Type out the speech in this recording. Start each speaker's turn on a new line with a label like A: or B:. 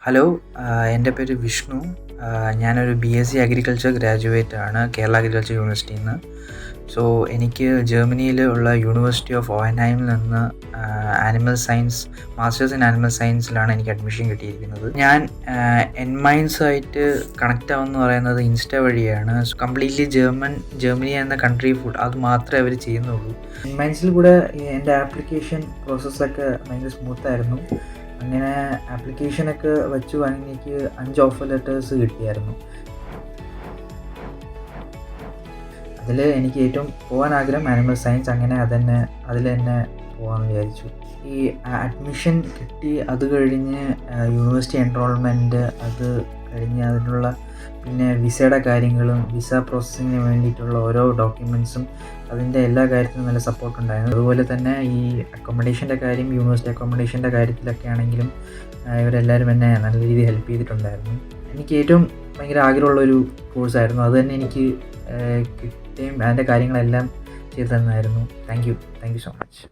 A: Hello, എൻ്റെ പേര് വിഷ്ണു. ഞാനൊരു BSc അഗ്രികൾച്ചർ ഗ്രാജുവേറ്റ് ആണ് കേരള അഗ്രികൾച്ചർ യൂണിവേഴ്സിറ്റിയിൽ നിന്ന്. സോ എനിക്ക് ജർമ്മനിയിൽ ഉള്ള യൂണിവേഴ്സിറ്റി ഓഫ് ഓയൻഹൈമിൽ നിന്ന് animal science masters in animal സയൻസിലാണ് എനിക്ക് അഡ്മിഷൻ കിട്ടിയിരിക്കുന്നത്. ഞാൻ എൻമൈൻസുമായിട്ട് കണക്റ്റ് ആവുമെന്ന് പറയുന്നത് ഇൻസ്റ്റ വഴിയാണ്. കംപ്ലീറ്റ്ലി ജർമ്മനി എന്ന കൺട്രി ഫുഡ് അത് മാത്രമേ അവർ ചെയ്യുന്നുള്ളൂ. എൻമൈൻസിൽ കൂടെ എൻ്റെ ആപ്ലിക്കേഷൻ പ്രോസസ്സൊക്കെ ഭയങ്കര സ്മൂത്തായിരുന്നു. അങ്ങനെ ആപ്ലിക്കേഷനൊക്കെ വെച്ചു എനിക്ക് 5 ഓഫർ ലെറ്റേഴ്സ് കിട്ടിയായിരുന്നു. അതിൽ എനിക്ക് ഏറ്റവും പോകാൻ ആഗ്രഹം ആനിമൽ സയൻസ്. അങ്ങനെ അതിൽ തന്നെ പോകാമെന്ന് വിചാരിച്ചു. ഈ അഡ്മിഷൻ കിട്ടി, അത് കഴിഞ്ഞ് യൂണിവേഴ്സിറ്റി എൻറോൾമെൻറ്റ്, അത് കഴിഞ്ഞ് അതിനുള്ള പിന്നെ വിസയുടെ കാര്യങ്ങളും വിസ പ്രോസസ്സിങ്ങിന് വേണ്ടിയിട്ടുള്ള ഓരോ ഡോക്യുമെൻറ്റ്സും അതിൻ്റെ എല്ലാ കാര്യത്തിലും നല്ല സപ്പോർട്ട് ഉണ്ടായിരുന്നു. അതുപോലെ തന്നെ ഈ അക്കോമഡേഷൻ്റെ കാര്യം, യൂണിവേഴ്സിറ്റി അക്കോമഡേഷൻ്റെ കാര്യത്തിലൊക്കെ ആണെങ്കിലും ഇവരെല്ലാവരും എന്നെ നല്ല രീതിയിൽ ഹെൽപ്പ് ചെയ്തിട്ടുണ്ടായിരുന്നു. എനിക്ക് ഏറ്റവും ഭയങ്കര ആഗ്രഹമുള്ളൊരു കോഴ്സായിരുന്നു. അത് തന്നെ എനിക്ക് കിട്ടുകയും അതിൻ്റെ കാര്യങ്ങളെല്ലാം ചെയ്തു തന്നായിരുന്നു. Thank you so much.